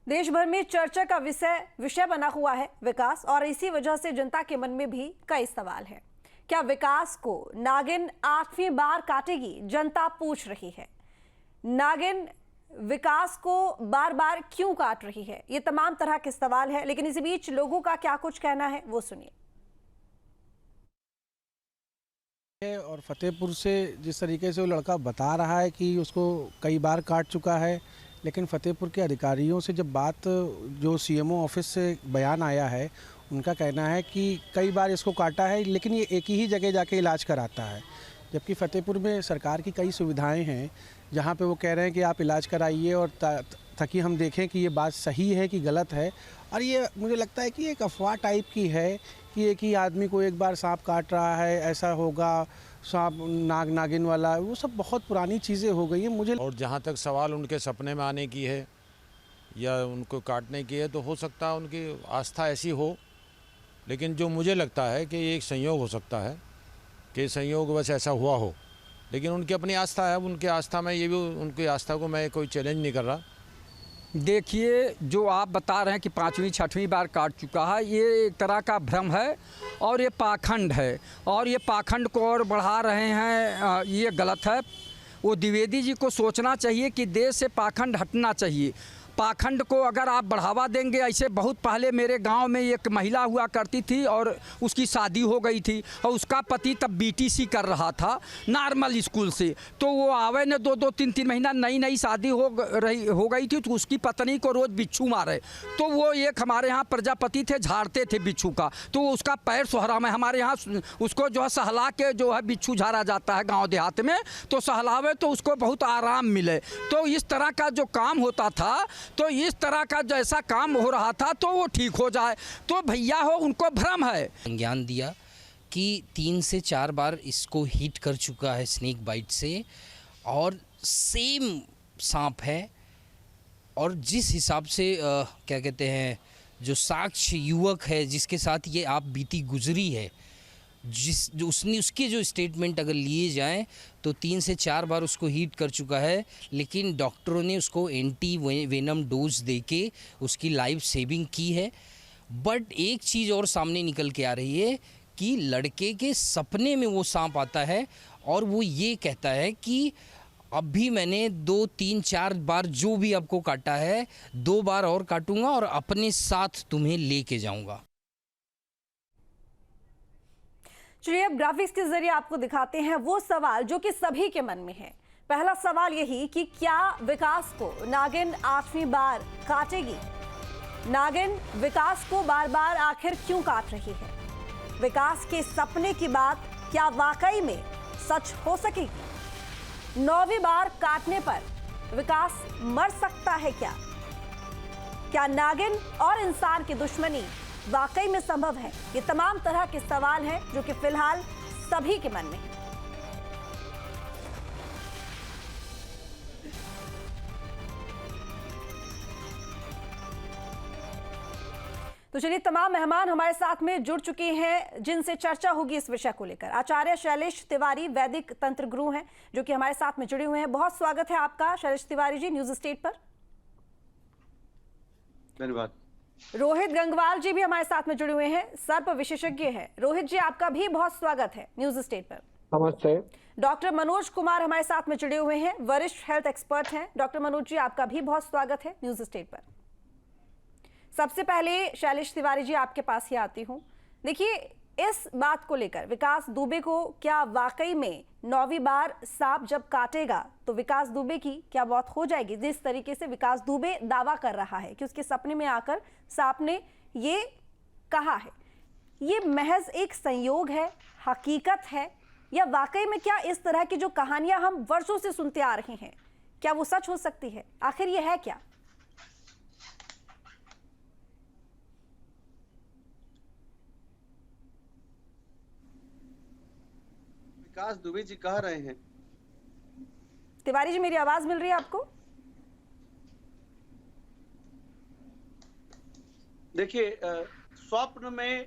देश भर में चर्चा का विषय बना हुआ है विकास, और इसी वजह से जनता के मन में भी कई सवाल हैं। क्या विकास को नागिन 8वीं बार काटेगी? जनता पूछ रही है। नागिन विकास को बार बार क्यों काट रही है? ये तमाम तरह के सवाल हैं, लेकिन इसी बीच लोगों का क्या कुछ कहना है वो सुनिए। और फतेहपुर से जिस तरीके से वो लड़का बता रहा है कि उसको कई बार काट चुका है, लेकिन फतेहपुर के अधिकारियों से जब बात, जो सीएमओ ऑफिस से बयान आया है, उनका कहना है कि कई बार इसको काटा है, लेकिन ये एक ही जगह जाके इलाज कराता है। जबकि फतेहपुर में सरकार की कई सुविधाएं हैं जहां पे वो कह रहे हैं कि आप इलाज कराइए, और ताकि हम देखें कि ये बात सही है कि गलत है। और ये मुझे लगता है कि एक अफवाह टाइप की है कि एक ही आदमी को एक बार सांप काट रहा है, ऐसा होगा, सांप नागिन वाला, वो सब बहुत पुरानी चीज़ें हो गई हैं मुझे। और जहाँ तक सवाल उनके सपने में आने की है या उनको काटने की है, तो हो सकता है उनकी आस्था ऐसी हो, लेकिन जो मुझे लगता है कि ये एक संयोग हो सकता है कि संयोग बस ऐसा हुआ हो, लेकिन उनकी अपनी आस्था है। उनकी आस्था में ये भी, उनकी आस्था को मैं कोई चैलेंज नहीं कर रहा। देखिए, जो आप बता रहे हैं कि 5वीं 6वीं बार काट चुका है, ये एक तरह का भ्रम है और ये पाखंड है, और ये पाखंड को और बढ़ा रहे हैं, ये गलत है। वो द्विवेदी जी को सोचना चाहिए कि देश से पाखंड हटना चाहिए। पाखंड को अगर आप बढ़ावा देंगे, ऐसे बहुत पहले मेरे गांव में एक महिला हुआ करती थी और उसकी शादी हो गई थी, और उसका पति तब बीटीसी कर रहा था नॉर्मल स्कूल से, तो वो आवे न 2-2 3-3 महीना, नई शादी हो गई थी, तो उसकी पत्नी को रोज़ बिच्छू मारे। तो वो एक हमारे यहाँ प्रजापति थे, झाड़ते थे बिच्छू का, तो वो उसका पैर सोहरा में, हमारे यहाँ उसको जो है सहला के जो है बिच्छू झाड़ा जाता है गाँव देहात में, तो सहलावे तो उसको बहुत आराम मिले। तो इस तरह का जो काम होता था, तो इस तरह का जैसा काम हो रहा था तो वो ठीक हो जाए। तो भैया हो, उनको भ्रम है। ज्ञान दिया कि 3 से 4 बार इसको हिट कर चुका है स्नेक बाइट से, और सेम सांप है। और जिस हिसाब से क्या कहते हैं, जो साक्ष्य युवक है जिसके साथ ये आप बीती गुजरी है, उसके जो स्टेटमेंट अगर लिए जाएं तो 3 से 4 बार उसको हीट कर चुका है, लेकिन डॉक्टरों ने उसको एंटी वेनम डोज देके उसकी लाइफ सेविंग की है। बट एक चीज़ और सामने निकल के आ रही है कि लड़के के सपने में वो सांप आता है और वो ये कहता है कि अभी मैंने 2, 3, 4 बार जो भी आपको काटा है, 2 बार और काटूंगा और अपने साथ तुम्हें लेके जाऊंगा। चलिए अब ग्राफिक्स के जरिए आपको दिखाते हैं वो सवाल जो कि सभी के मन में है। पहला सवाल यही कि क्या विकास को नागिन 8वीं बार काटेगी? नागिन विकास को बार बार आखिर क्यों काट रही है? विकास के सपने की बात क्या वाकई में सच हो सकेगी? 9वीं बार काटने पर विकास मर सकता है क्या? क्या नागिन और इंसान की दुश्मनी वाकई में संभव है? ये तमाम तरह के सवाल हैं जो कि फिलहाल सभी के मन में हैं। तो चलिए, तमाम मेहमान हमारे साथ में जुड़ चुके हैं जिनसे चर्चा होगी इस विषय को लेकर। आचार्य शैलेश तिवारी वैदिक तंत्र गुरु हैं जो कि हमारे साथ में जुड़े हुए हैं। बहुत स्वागत है आपका शैलेश तिवारी जी न्यूज स्टेट पर। धन्यवाद। रोहित गंगवाल जी भी हमारे साथ में जुड़े हुए हैं, सर्प विशेषज्ञ हैं। रोहित जी, आपका भी बहुत स्वागत है न्यूज स्टेट पर। नमस्ते। डॉक्टर मनोज कुमार हमारे साथ में जुड़े हुए हैं, वरिष्ठ हेल्थ एक्सपर्ट हैं। डॉक्टर मनोज जी, आपका भी बहुत स्वागत है न्यूज स्टेट पर। सबसे पहले शैलेश तिवारी जी, आपके पास ही आती हूँ। देखिए, इस बात को लेकर विकास दुबे को क्या वाकई में 9वीं बार सांप जब काटेगा तो विकास दुबे की क्या मौत हो जाएगी? जिस तरीके से विकास दुबे दावा कर रहा है कि उसके सपने में आकर सांप ने ये कहा है, ये महज एक संयोग है, हकीकत है, या वाकई में क्या इस तरह की जो कहानियां हम वर्षों से सुनते आ रहे हैं, क्या वो सच हो सकती है? आखिर ये है क्या? विकास दुबे जी कह रहे हैं। तिवारी जी, मेरी आवाज मिल रही है आपको? देखिए, स्वप्न में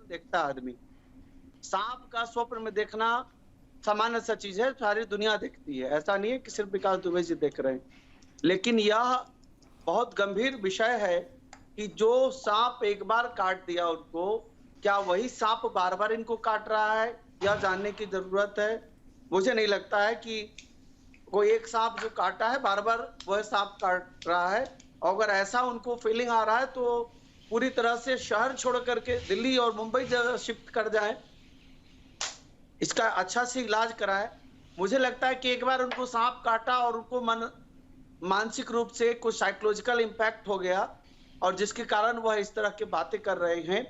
देखता आदमी, सांप का स्वप्न में देखना सामान्य सा चीज है, सारी दुनिया देखती है। ऐसा नहीं है कि सिर्फ विकास दुबे जी देख रहे हैं। लेकिन यह बहुत गंभीर विषय है कि जो सांप एक बार काट दिया उनको, क्या वही सांप बार बार इनको काट रहा है, यह जानने की जरूरत है। मुझे नहीं लगता है कि कोई एक सांप जो काटा है बार बार वह सांप काट रहा है। अगर ऐसा उनको फीलिंग आ रहा है तो पूरी तरह से शहर छोड़ करके दिल्ली और मुंबई जगह शिफ्ट कर जाएं, इसका अच्छा से इलाज कराएं। मुझे लगता है कि एक बार उनको सांप काटा और उनको मानसिक रूप से कुछ साइकोलॉजिकल इम्पैक्ट हो गया, और जिसके कारण वह इस तरह की बातें कर रहे हैं।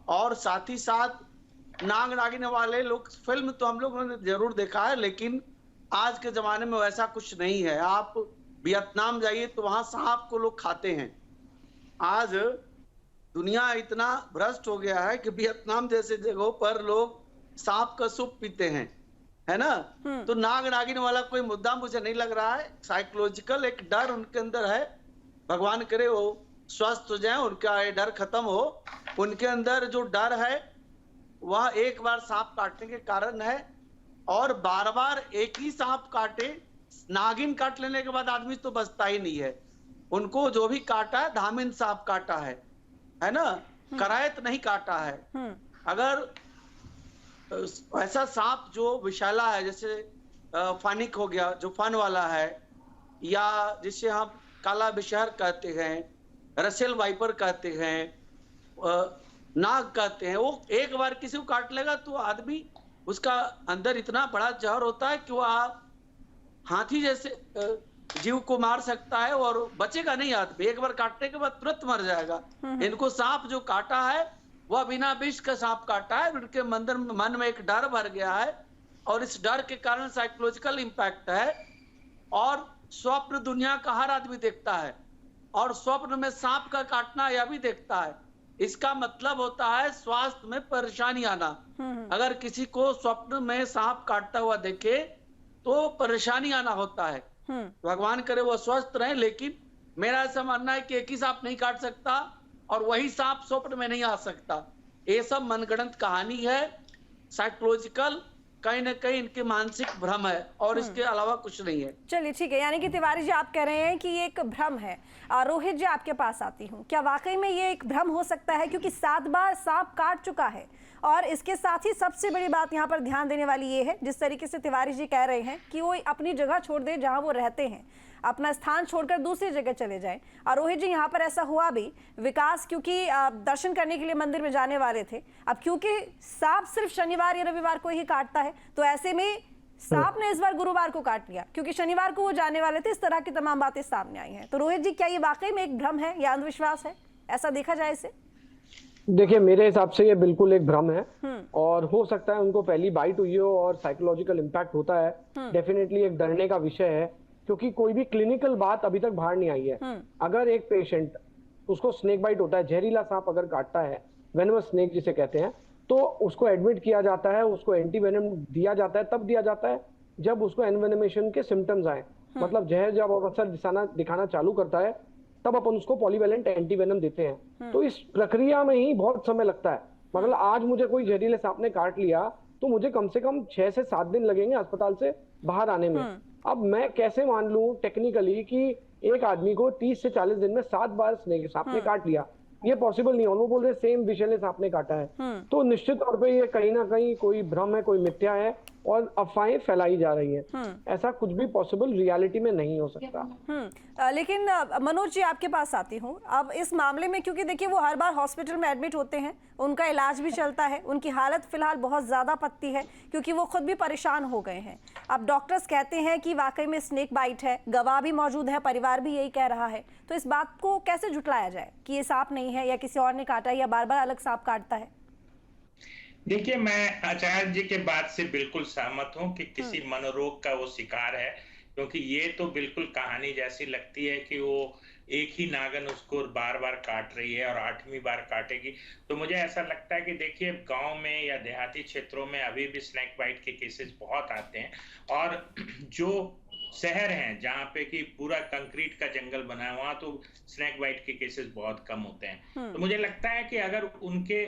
और साथ ही साथ नाग नागिन वाले लोग, फिल्म तो हम लोगों ने जरूर देखा है, लेकिन आज के जमाने में वैसा कुछ नहीं है। आप वियतनाम जाइए तो वहां सांप को लोग खाते हैं। आज दुनिया इतना भ्रष्ट हो गया है कि वियतनाम जैसे जगहों पर लोग सांप का सूप पीते हैं, है ना। तो नाग नागिन वाला कोई मुद्दा मुझे नहीं लग रहा है। साइकोलॉजिकल एक डर उनके अंदर है, भगवान करे वो स्वस्थ हो जाए, उनका ये डर खत्म हो। उनके अंदर जो डर है वह एक बार सांप काटने के कारण है, और बार बार एक ही सांप काटे। नागिन काट लेने के बाद आदमी तो बचता ही नहीं है। उनको जो भी काटा है धामिन सांप काटा है ना, करायत नहीं काटा है। अगर ऐसा सांप जो विषैला है, जैसे फानिक हो गया जो फन वाला है, या जिसे हम काला बिशहर कहते हैं, रसेल वाइपर कहते हैं, नाग कहते हैं, वो एक बार किसी को काट लेगा तो आदमी, उसका अंदर इतना बड़ा जहर होता है कि वह हाथी जैसे जीव को मार सकता है और बचेगा नहीं आदमी। एक बार काटने के बाद तुरंत मर जाएगा। इनको सांप जो काटा है वह बिना विष का सांप काटा है। उनके मन में एक डर भर गया है, और इस डर के कारण साइकोलॉजिकल इंपैक्ट है। और स्वप्न दुनिया का हर आदमी देखता है, और स्वप्न में सांप का काटना यह भी देखता है। इसका मतलब होता है स्वास्थ्य में परेशानी आना। अगर किसी को स्वप्न में सांप काटता हुआ देखे तो परेशानी आना होता है। भगवान करे वो स्वस्थ रहे, लेकिन मेरा ऐसा मानना है कि एक ही सांप नहीं काट सकता और वही सांप स्वप्न में नहीं आ सकता। ये सब मनगढ़ंत कहानी है, साइकोलॉजिकल, कहीं ना कहीं इनके मानसिक भ्रम है, और इसके अलावा कुछ नहीं है। चलिए ठीक है, यानी कि तिवारी जी आप कह रहे हैं कि ये एक भ्रम है। रोहित जी आपके पास आती हूँ, क्या वाकई में ये एक भ्रम हो सकता है? क्योंकि 7 बार सांप काट चुका है, और इसके साथ ही सबसे बड़ी बात यहाँ पर ध्यान देने वाली ये है, जिस तरीके से तिवारी जी कह रहे हैं कि वो अपनी जगह छोड़ दे जहाँ वो रहते हैं, अपना स्थान छोड़कर दूसरी जगह चले जाएं। और रोहित जी यहाँ पर ऐसा हुआ भी, विकास क्योंकि दर्शन करने के लिए मंदिर में जाने वाले थे, अब क्योंकि सांप सिर्फ शनिवार या रविवार को ही काटता है, तो ऐसे में सांप ने इस बार गुरुवार को काट लिया, क्योंकि शनिवार को वो जाने वाले थे। इस तरह की तमाम बातें सामने आई हैं। तो रोहित जी, क्या ये वाकई में एक भ्रम है या अंधविश्वास है, ऐसा देखा जाए इसे? देखिए, मेरे हिसाब से ये बिल्कुल एक भ्रम है, और हो सकता है उनको पहली बाइट हुई हो और साइकोलॉजिकल इम्पैक्ट होता है। डेफिनेटली एक डरने का विषय है, क्योंकि कोई भी क्लिनिकल बात अभी तक बाहर नहीं आई है। अगर एक पेशेंट, उसको स्नेक बाइट होता है, जहरीला सांप अगर काटता है, वेनमस स्नेक जिसे कहते हैं, तो उसको एडमिट किया जाता है, उसको एंटी वेनम दिया जाता है। तब दिया जाता है जब उसको एनवेनमेशन के सिम्टम्स आए, मतलब जहर जब असर दिखाना चालू करता है, तब अपन उसको पॉलीवेलेंट एंटी वेनम देते हैं। तो इस प्रक्रिया में ही बहुत समय लगता है। मतलब आज मुझे कोई जहरीले सांप ने काट लिया तो मुझे कम से कम 6 से 7 दिन लगेंगे अस्पताल से बाहर आने में। अब मैं कैसे मान लूं टेक्निकली कि एक आदमी को 30 से 40 दिन में 7 बार सांप ने काट लिया? ये पॉसिबल नहीं है। वो बोल रहे सेम विषैले सांप ने काटा है। तो निश्चित तौर पे ये कहीं ना कहीं कोई भ्रम है, कोई मिथ्या है, और अफवाहें फैलाई जा रही हैं। ऐसा कुछ भी पॉसिबल रियलिटी में नहीं हो सकता। लेकिन मनोज जी आपके पास आती हूँ अब इस मामले में, क्योंकि देखिए वो हर बार हॉस्पिटल में एडमिट होते हैं, उनका इलाज भी चलता है, उनकी हालत फिलहाल बहुत ज़्यादा पतली है क्योंकि वो खुद भी परेशान हो गए हैं। अब डॉक्टर्स कहते हैं कि वाकई में स्नेक बाइट है, गवाह भी मौजूद है, परिवार भी यही कह रहा है। तो इस बात को कैसे झुटलाया जाए कि ये सांप नहीं है या किसी और ने काटा है या बार बार अलग सांप काटता है? देखिए, मैं आचार्य जी के बात से बिल्कुल सहमत हूं कि किसी मनोरोग का वो शिकार है, क्योंकि ये तो बिल्कुल कहानी जैसी लगती है कि वो एक ही नागन उसको बार बार काट रही है और 8वीं बार काटेगी। तो मुझे ऐसा लगता है कि देखिए, गांव में या देहाती क्षेत्रों में अभी भी स्नेक बाइट के केसेस बहुत आते हैं, और जो शहर हैं जहाँ पे कि पूरा कंक्रीट का जंगल बना है, वहां तो स्नेक बाइट के केसेस बहुत कम होते हैं। तो मुझे लगता है कि अगर उनके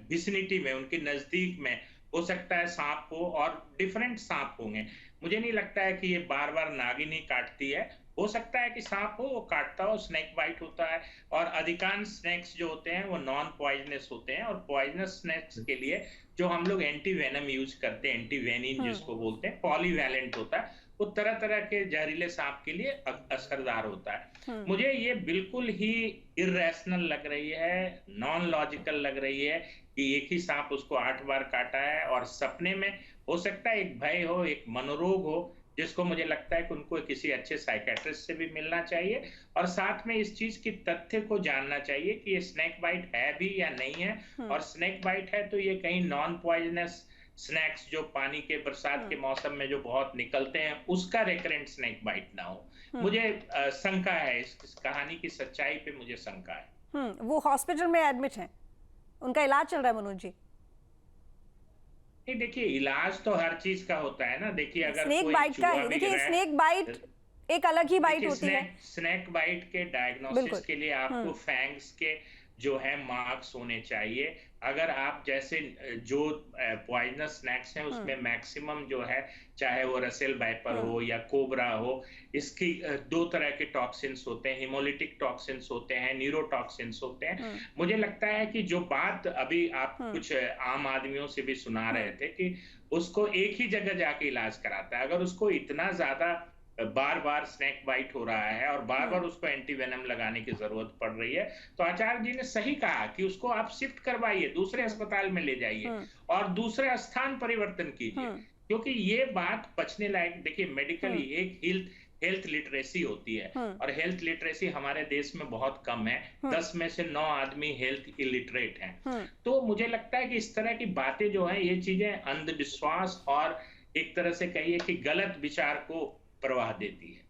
विसिनिटी में, उनके नजदीक में हो सकता है सांप हो, और डिफरेंट सांप होंगे। मुझे नहीं लगता है कि ये बार बार नागिन ही काटती है। हो सकता है कि सांप हो वो काटता हो, स्नेक बाइट होता है। और अधिकांश स्नेक्स जो होते हैं वो नॉन पॉइजनस होते हैं, और पॉइजनस स्नेक्स के लिए जो हम लोग एंटी वेनम यूज करते हैं, एंटी वेनिन जिसको बोलते हैं, पॉलीवैलेंट होता है, वो तरह तरह के जहरीले सांप के लिए असरदार होता है। मुझे ये बिल्कुल ही इर्रेशनल लग रही है, नॉन लॉजिकल लग रही है कि एक ही सांप उसको 8 बार काटा है, और सपने में हो सकता है एक भय हो, एक मनोरोग हो, जिसको मुझे लगता है कि उनको किसी अच्छे साइकेट्रिस्ट से भी मिलना चाहिए, और साथ में इस चीज की तथ्य को जानना चाहिए कि ये स्नेक बाइट है भी या नहीं है, और स्नेक बाइट है तो ये कहीं नॉन पॉइजनस स्नैक्स जो पानी के बरसात के मौसम में जो बहुत निकलते हैं उसका रेकरेंट स्नेक बाइट ना हो। मुझे शंका है, इस कहानी की सच्चाई पे मुझे शंका है। वो हॉस्पिटल में एडमिट हैं, उनका इलाज चल रहा है मनोज जी। नहीं, देखिए इलाज तो हर चीज का होता है ना। देखिए अगर स्नेक कोई बाइट का चूहा है, भी देखिए गिरा है, स्नेक बाइट एक अलग ही बाइट होती है। स्नेक बाइट के डायग्नोसिस के लिए आपको फैंग्स के जो है मार्क्स होने चाहिए। अगर आप जैसे जो पॉइजनस स्नैक्स हैं उसमें मैक्सिमम जो है, चाहे वो रसेल वाइपर हो या कोबरा हो, इसकी 2 तरह के टॉक्सिन्स होते हैं, हिमोलिटिक टॉक्सिन्स होते हैं, न्यूरोटॉक्सिन्स होते हैं। मुझे लगता है कि जो बात अभी आप कुछ आम आदमियों से भी सुना रहे थे कि उसको एक ही जगह जाके इलाज कराता है, अगर उसको इतना ज्यादा बार बार स्नेक बाइट हो रहा है और बार बार उसको एंटी वेनम लगाने की जरूरत पड़ रही है, तो आचार्य जी ने सही कहा कि उसको आप शिफ्ट करवाइए, दूसरे अस्पताल में ले जाइए और दूसरे स्थान परिवर्तन कीजिए, क्योंकि ये बात बचने लायक। देखिए मेडिकली एक हेल्थ लिटरेसी होती है, और हेल्थ लिटरेसी हमारे देश में बहुत कम है। 10 में से 9 आदमी हेल्थ इलिटरेट हैं। तो मुझे लगता है कि इस तरह की बातें जो है, ये चीजें अंधविश्वास और एक तरह से कहिए कि गलत विचार को प्रवाह देती है।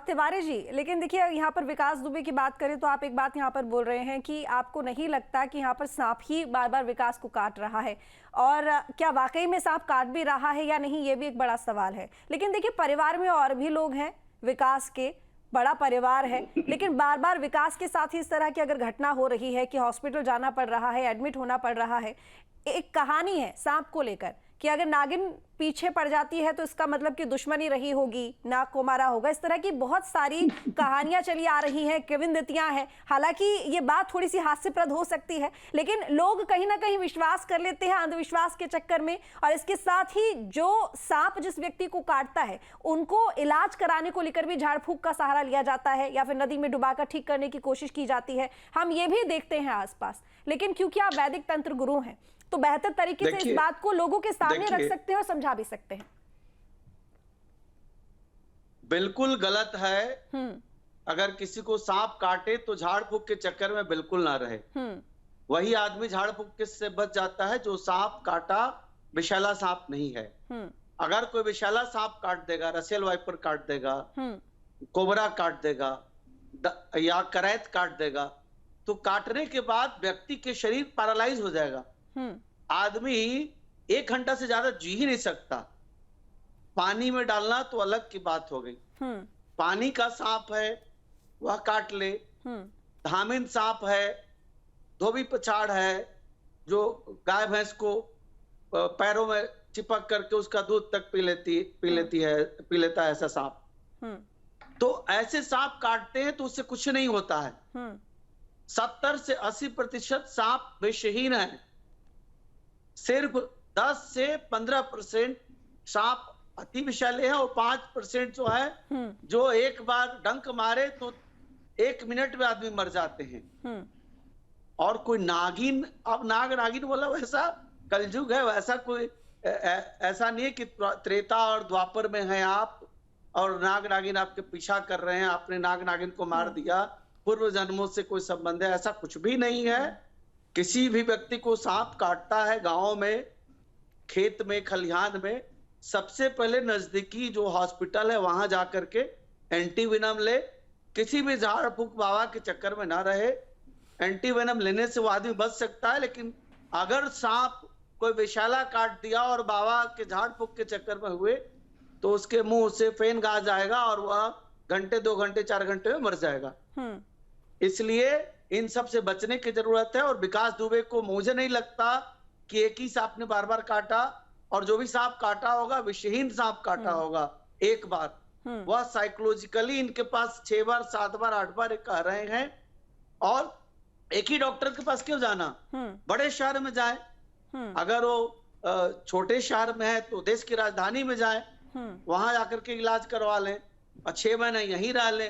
तिवारी जी, लेकिन देखिए यहाँ पर विकास दुबे की बात करें तो आप एक बात यहाँ पर बोल रहे हैं कि आपको नहीं लगता कि यहाँ पर सांप ही बार बार विकास को काट रहा है, और क्या वाकई में सांप काट भी रहा है या नहीं, ये भी एक बड़ा सवाल है। लेकिन देखिए परिवार में और भी लोग हैं, विकास के बड़ा परिवार है, लेकिन बार बार विकास के साथ ही इस तरह की अगर घटना हो रही है कि हॉस्पिटल जाना पड़ रहा है, एडमिट होना पड़ रहा है। एक कहानी है सांप को लेकर कि अगर नागिन पीछे पड़ जाती है तो इसका मतलब कि दुश्मनी रही होगी, नाग को मारा होगा। इस तरह की बहुत सारी कहानियां चली आ रही हैं, किंवदंतियां हैं। हालांकि ये बात थोड़ी सी हास्यप्रद हो सकती है, लेकिन लोग कहीं ना कहीं विश्वास कर लेते हैं अंधविश्वास के चक्कर में। और इसके साथ ही जो सांप जिस व्यक्ति को काटता है उनको इलाज कराने को लेकर भी झाड़ फूंक का सहारा लिया जाता है, या फिर नदी में डुबाकर ठीक करने की कोशिश की जाती है। हम ये भी देखते हैं आसपास। लेकिन क्योंकि आप वैदिक तंत्र गुरु हैं तो बेहतर तरीके से इस बात को लोगों के सामने रख सकते हैं और समझा भी सकते हैं। बिल्कुल गलत है। अगर किसी को सांप काटे तो झाड़ फूंक के चक्कर में बिल्कुल ना रहे। वही आदमी झाड़ फूंक से बच जाता है जो सांप काटा विषैला सांप नहीं है। अगर कोई विषैला सांप काट देगा, रसेल वाइपर काट देगा, कोबरा काट देगा या करैत काट देगा, तो काटने के बाद व्यक्ति के शरीर पैरालाइज हो जाएगा। आदमी 1 घंटा से ज्यादा जी ही नहीं सकता। पानी में डालना तो अलग की बात हो गई। पानी का सांप है वह काट ले, धामिन सांप है, धोबी पछाड़ है जो गाय भैंस को पैरों में चिपक करके उसका दूध तक पी लेता है ऐसा सांप। तो ऐसे सांप काटते हैं तो उससे कुछ नहीं होता है। 70 से 80% सांप विषहीन है। सिर्फ 10 से 15% सांप अति विषैले हैं, और 5% जो है जो एक बार डंक मारे तो 1 मिनट में आदमी मर जाते हैं। और कोई नागिन, अब नाग नागिन बोला वैसा कलयुग है, वैसा कोई ऐसा नहीं है कि त्रेता और द्वापर में है आप और नाग नागिन आपके पीछा कर रहे हैं, आपने नाग नागिन को मार दिया, पूर्व जन्मों से कोई संबंध है, ऐसा कुछ भी नहीं है। किसी भी व्यक्ति को सांप काटता है गांव में, खेत में, खलिहान में, सबसे पहले नजदीकी जो हॉस्पिटल है वहां जाकर के एंटी वेनम ले। किसी भी झाड़ फूंक बाबा के चक्कर में ना रहे। एंटी वेनम लेने से वो आदमी बच सकता है, लेकिन अगर सांप कोई विषैला काट दिया और बाबा के झाड़ फूंक के चक्कर में हुए तो उसके मुंह से फेन गा जाएगा और वह घंटे, 2 घंटे, 4 घंटे में मर जाएगा। इसलिए इन सब से बचने की जरूरत है। और विकास दुबे को मुझे नहीं लगता कि एक ही सांप ने बार बार काटा, और जो भी सांप काटा होगा विषहीन सांप काटा होगा एक बार, वह साइकोलॉजिकली इनके पास 6 बार 7 बार 8 बार कह रहे हैं। और एक ही डॉक्टर के पास क्यों जाना, बड़े शहर में जाए, अगर वो छोटे शहर में है तो देश की राजधानी में जाए, वहां जाकर के इलाज करवा लें और 6 महीने यहीं रह लें।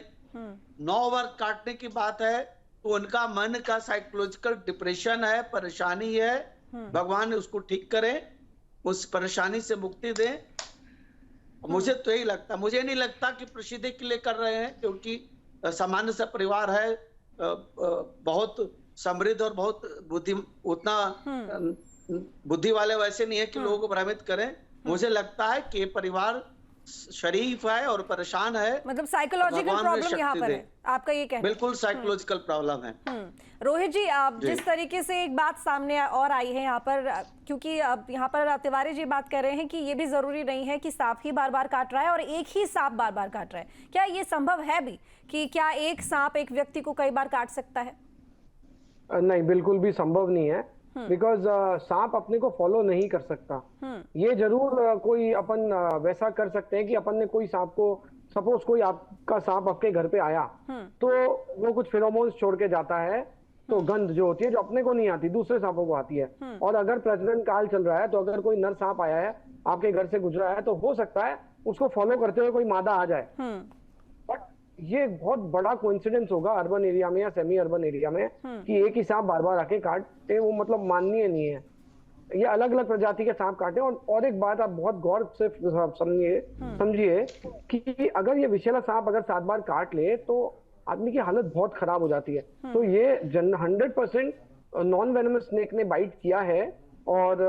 9 बार काटने की बात है तो उनका मन का साइकोलॉजिकल डिप्रेशन है, परेशानी है, भगवान उसको ठीक करे, उस परेशानी से मुक्ति दे। मुझे तो यही लगता, मुझे नहीं लगता कि प्रसिद्धि के लिए कर रहे हैं, क्योंकि सामान्य सा परिवार है, बहुत समृद्ध और बहुत उतना बुद्धि वाले वैसे नहीं है कि लोगों को भ्रमित करें। मुझे लगता है कि ये परिवार शरीफ है और परेशान है, मतलब साइकोलॉजिकल प्रॉब्लम यहाँ पर है, आपका ये कहना? बिल्कुल साइकोलॉजिकल प्रॉब्लम है। रोहित जी, आप जिस तरीके से एक बात सामने और आई है यहाँ पर, क्योंकि अब यहाँ पर तिवारी जी बात कर रहे हैं कि ये भी जरूरी नहीं है कि सांप ही बार बार काट रहा है और एक ही सांप बार बार काट रहा है। क्या ये संभव है भी कि क्या एक सांप एक व्यक्ति को कई बार काट सकता है? नहीं, बिल्कुल भी संभव नहीं है, बिकॉज सांप अपने को फॉलो नहीं कर सकता। ये जरूर कोई अपन वैसा कर सकते हैं कि अपन ने कोई सांप को, सपोज कोई आपका सांप आपके घर पे आया तो वो कुछ फेरोमोन्स छोड़ के जाता है, तो गंध जो होती है जो अपने को नहीं आती दूसरे सांपों को आती है। और अगर प्रजनन काल चल रहा है तो अगर कोई नर सांप आया है आपके घर से गुजरा है तो हो सकता है उसको फॉलो करते हुए कोई मादा आ जाए। बट ये बहुत बड़ा कोइंसिडेंस होगा अर्बन एरिया में या सेमी अर्बन एरिया में कि एक ही सांप बार बार आके काटे, वो मतलब माननीय नहीं है। ये अलग अलग प्रजाति के सांप काटे। और एक बात आप बहुत गौर से समझिए कि अगर ये विषैला सांप अगर 7 बार काट ले तो आदमी की हालत बहुत खराब हो जाती है। तो ये 100% नॉन वेनमस स्नेक ने बाइट किया है, और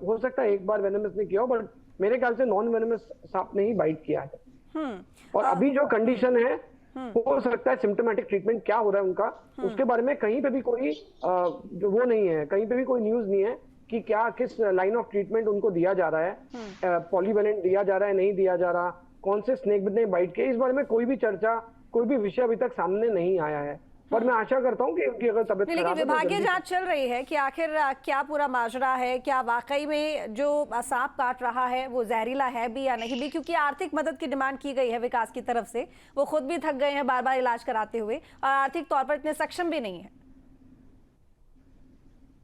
हो सकता है एक बार वेनमस ने किया हो, बट मेरे ख्याल से नॉन वेनमस सांप ने ही बाइट किया है। और अभी जो कंडीशन है हो सकता है सिम्टोमेटिक ट्रीटमेंट क्या हो रहा है उनका, उसके बारे में कहीं पे भी कोई वो नहीं है, कहीं पे भी कोई न्यूज नहीं है कि क्या किस लाइन ऑफ ट्रीटमेंट उनको दिया जा रहा है, पॉलीवेलेंट दिया जा रहा है, नहीं दिया जा रहा, कौन से स्नेक ने बाइट किया, इस बारे में कोई भी चर्चा, कोई भी विषय अभी तक सामने नहीं आया है। पर मैं आशा करता हूँ कि उनकी अगर तबीयत खराब है, लेकिन विभागीय जांच चल रही है कि आखिर क्या पूरा माजरा है, क्या वाकई में जो सांप काट रहा है वो जहरीला है भी या नहीं भी, क्योंकि आर्थिक मदद की डिमांड की गई है विकास की तरफ से। वो खुद भी थक गए हैं बार बार इलाज कराते हुए और आर्थिक तौर पर इतने सक्षम भी नहीं है।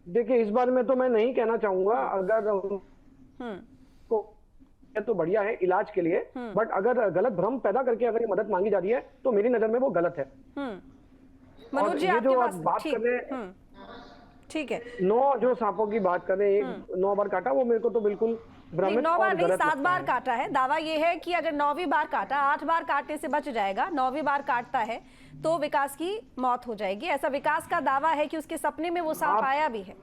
देखिए, इस बारे में तो मैं नहीं कहना चाहूंगा, अगर तो बढ़िया है इलाज के लिए, बट अगर गलत भ्रम पैदा करके अगर ये मदद मांगी जा रही है तो मेरी नजर में वो गलत है। मनोज जी, ये जो आपके आप बात कर रहे हैं, ठीक है, 9 जो सांपों की बात कर रहे हैं, 9 बार काटा, वो मेरे को तो बिल्कुल भ्रमित 9 बार और नहीं गलत 7 लगता बार है। काटा है। दावा ये है कि अगर 9वीं बार काटा, 8 बार काटने से बच जाएगा, 9वीं बार काटता है तो विकास की मौत हो जाएगी। ऐसा विकास का दावा है कि उसके सपने में वो सांप आया भी है।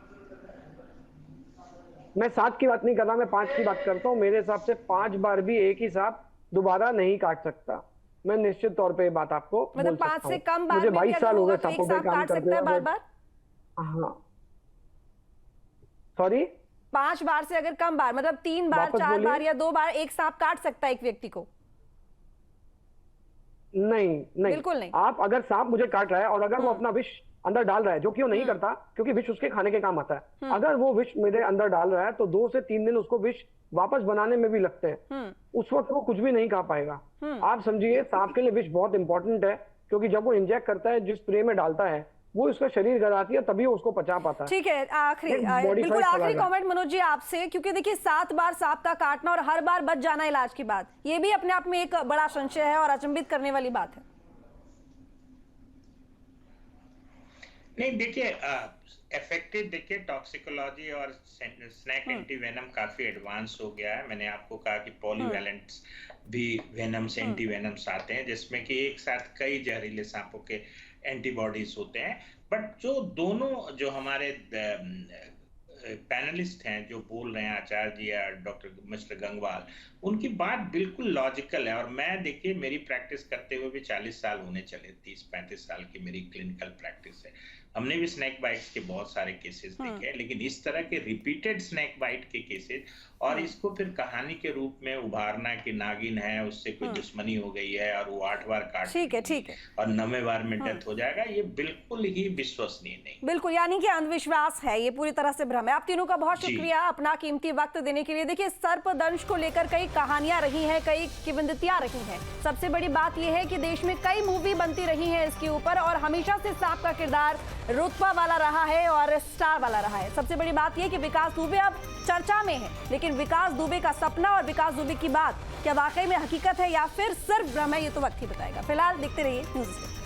मैं 7 की बात नहीं कर रहा, मैं 5 की बात करता हूँ। मेरे हिसाब से 5 बार भी एक ही सांप दोबारा नहीं काट सकता। मैं निश्चित तौर पे ये बात आपको मतलब 5 से कम बार मुझे में 22 साल हो गए सांपों पे काम काट सकता करते है बार हुए। बार। हाँ, सॉरी, 5 बार से अगर कम बार, मतलब 3 बार, वापस 4 बोलिए। बार या 2 बार एक सांप काट सकता है एक व्यक्ति को? नहीं, बिल्कुल नहीं। आप अगर सांप मुझे काट रहा है और अगर वो अपना विष अंदर डाल रहा है, जो कि वो नहीं करता क्योंकि विष उसके खाने के काम आता है, अगर वो विष मेरे अंदर डाल रहा है तो 2 से 3 दिन उसको विष वापस बनाने में भी लगते हैं। उस वक्त वो कुछ भी नहीं खा पाएगा। आप समझिए, सांप के लिए विष बहुत इंपॉर्टेंट है, क्योंकि जब वो इंजेक्ट करता है, जिस स्प्रे में डालता है, वो उसका शरीर गलाती है, तभी वो उसको पचा पाता है। ठीक है, आखिरी बिल्कुल आखिरी कमेंट मनोज जी आपसे, क्योंकि देखिए 7 बार सांप का काटना और हर बार बच जाना इलाज के बाद, ये भी अपने आप में एक बड़ा संशय है और अचंभित करने वाली बात है। नहीं, देखिए इफेक्टिव, देखिए टॉक्सिकोलॉजी और स्नैक एंटीवेनम काफी एडवांस हो गया है। मैंने आपको कहा कि पॉलीवैलेंट्स भी वेनम्स, एंटीवेनम्स आते हैं, जिसमें कि एक साथ कई जहरीले सांपों के एंटीबॉडीज होते हैं। बट जो दोनों जो हमारे पैनलिस्ट हैं जो बोल रहे हैं, आचार्य जी या डॉक्टर मिस्टर गंगवाल, उनकी बात बिल्कुल लॉजिकल है। और मैं देखिए, मेरी प्रैक्टिस करते हुए भी 40 साल होने चले, 30-35 साल की मेरी क्लिनिकल प्रैक्टिस है। हमने भी स्नैक बाइट्स के बहुत सारे केसेस देखे हैं, लेकिन इस तरह के रिपीटेड स्नैक बाइट के केसेस और इसको फिर कहानी के रूप में उभारना कि नागिन है, उससे कोई दुश्मनी हो गई है और वो 8 बार काट ठीक है और 9वें बार में डेथ हो जाएगा, ये बिल्कुल ही विश्वसनीय नहीं। बिल्कुल, यानी कि अंधविश्वास है, ये पूरी तरह से भ्रम है। आप तीनों का बहुत शुक्रिया अपना कीमती वक्त देने के लिए। देखिए, सर्पदंश को लेकर कई कहानियां रही हैं, कई किंवदंतियां रही हैं। सबसे बड़ी बात यह है कि देश में कई मूवी बनती रही हैं इसके ऊपर और हमेशा से सांप का किरदार रुतबा वाला रहा है और स्टार वाला रहा है। सबसे बड़ी बात यह कि विकास दुबे अब चर्चा में है, लेकिन विकास दुबे का सपना और विकास दुबे की बात क्या वाकई में हकीकत है या फिर सिर्फ भ्रम है, ये तो वक्त ही बताएगा। फिलहाल देखते रहिए न्यूज़ स्टेट।